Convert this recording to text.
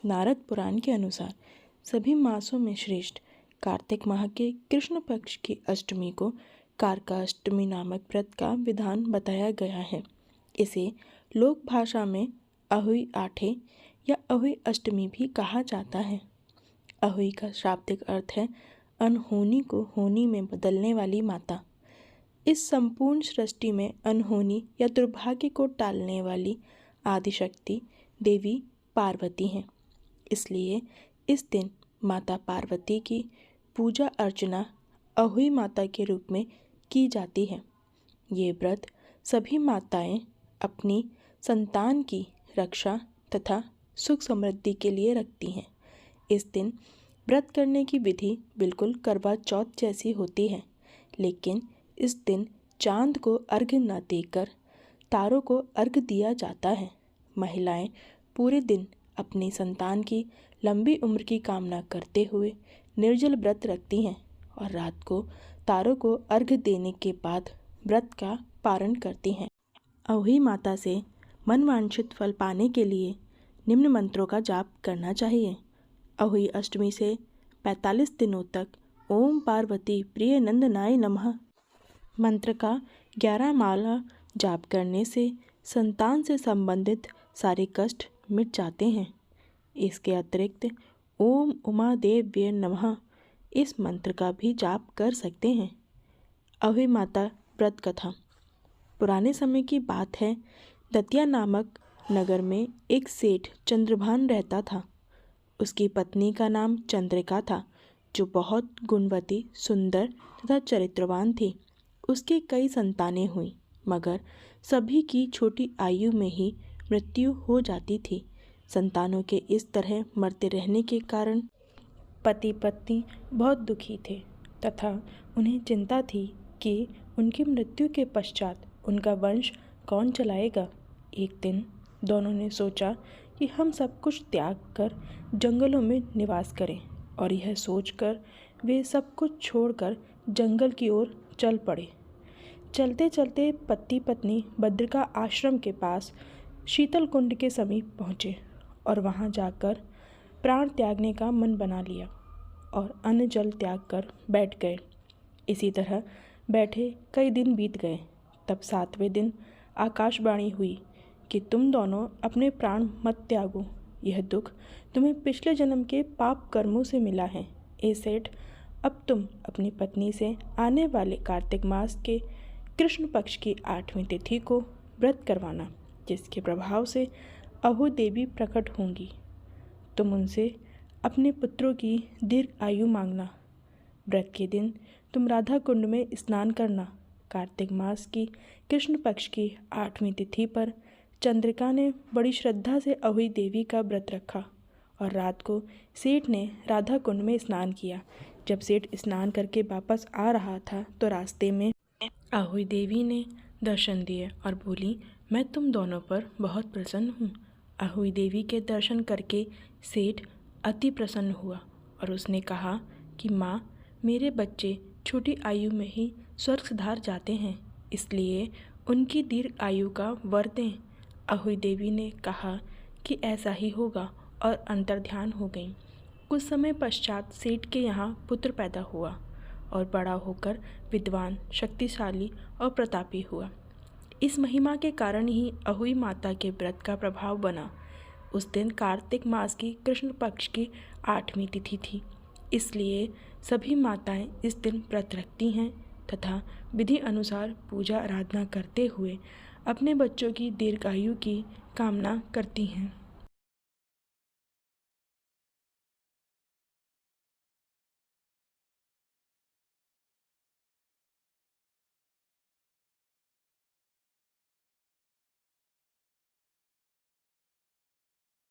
नारद पुराण के अनुसार सभी मासों में श्रेष्ठ कार्तिक माह के कृष्ण पक्ष की अष्टमी को कारका अष्टमी नामक व्रत का विधान बताया गया है। इसे लोक भाषा में अहुई आठे या अहुई अष्टमी भी कहा जाता है। अहुई का शाब्दिक अर्थ है अनहोनी को होनी में बदलने वाली माता। इस संपूर्ण सृष्टि में अनहोनी या दुर्भाग्य को टालने वाली आदिशक्ति देवी पार्वती हैं। इसलिए इस दिन माता पार्वती की पूजा अर्चना अहुई माता के रूप में की जाती है। ये व्रत सभी माताएं अपनी संतान की रक्षा तथा सुख समृद्धि के लिए रखती हैं। इस दिन व्रत करने की विधि बिल्कुल करवा चौथ जैसी होती है, लेकिन इस दिन चांद को अर्घ्य न देकर तारों को अर्घ्य दिया जाता है। महिलाएं पूरे दिन अपनी संतान की लंबी उम्र की कामना करते हुए निर्जल व्रत रखती हैं और रात को तारों को अर्घ्य देने के बाद व्रत का पारण करती हैं। अहुई माता से मनवांछित फल पाने के लिए निम्न मंत्रों का जाप करना चाहिए। अहुई अष्टमी से 45 दिनों तक ओम पार्वती प्रिय नंदनाय नमः मंत्र का 11 माला जाप करने से संतान से संबंधित सारे कष्ट मिट जाते हैं। इसके अतिरिक्त ओम उमा देव्य नमः इस मंत्र का भी जाप कर सकते हैं। अहुई माता व्रत कथा। पुराने समय की बात है, दतिया नामक नगर में एक सेठ चंद्रभान रहता था। उसकी पत्नी का नाम चंद्रिका था, जो बहुत गुणवती, सुंदर तथा चरित्रवान थी। उसकी कई संतानें हुईं, मगर सभी की छोटी आयु में ही मृत्यु हो जाती थी। संतानों के इस तरह मरते रहने के कारण पति पत्नी बहुत दुखी थे तथा उन्हें चिंता थी कि उनकी मृत्यु के पश्चात उनका वंश कौन चलाएगा। एक दिन दोनों ने सोचा कि हम सब कुछ त्याग कर जंगलों में निवास करें, और यह सोचकर वे सब कुछ छोड़कर जंगल की ओर चल पड़े। चलते चलते पति पत्नी बद्रिका आश्रम के पास शीतल कुंड के समीप पहुँचे और वहाँ जाकर प्राण त्यागने का मन बना लिया और अन्न जल त्याग कर बैठ गए। इसी तरह बैठे कई दिन बीत गए। तब 7वें दिन आकाशवाणी हुई कि तुम दोनों अपने प्राण मत त्यागो, यह दुख तुम्हें पिछले जन्म के पाप कर्मों से मिला है। ए सेठ, अब तुम अपनी पत्नी से आने वाले कार्तिक मास के कृष्ण पक्ष की 8वीं तिथि को व्रत करवाना, जिसके प्रभाव से अहू देवी प्रकट होंगी। तुम उनसे अपने पुत्रों की दीर्घ आयु मांगना। व्रत के दिन तुम राधा कुंड में स्नान करना। कार्तिक मास की कृष्ण पक्ष की 8वीं तिथि पर चंद्रिका ने बड़ी श्रद्धा से अहुई देवी का व्रत रखा और रात को सेठ ने राधा कुंड में स्नान किया। जब सेठ स्नान करके वापस आ रहा था तो रास्ते में अहुई देवी ने दर्शन दिए और बोली, मैं तुम दोनों पर बहुत प्रसन्न हूँ। अहुई देवी के दर्शन करके सेठ अति प्रसन्न हुआ और उसने कहा कि माँ, मेरे बच्चे छोटी आयु में ही स्वर्ग सिधार जाते हैं, इसलिए उनकी दीर्घ आयु का वर दें। अहुई देवी ने कहा कि ऐसा ही होगा और अंतर्ध्यान हो गई। कुछ समय पश्चात सेठ के यहाँ पुत्र पैदा हुआ और बड़ा होकर विद्वान, शक्तिशाली और प्रतापी हुआ। इस महिमा के कारण ही अहुई माता के व्रत का प्रभाव बना। उस दिन कार्तिक मास की कृष्ण पक्ष की 8वीं तिथि थी, इसलिए सभी माताएं इस दिन व्रत रखती हैं तथा विधि अनुसार पूजा आराधना करते हुए अपने बच्चों की दीर्घायु की कामना करती हैं।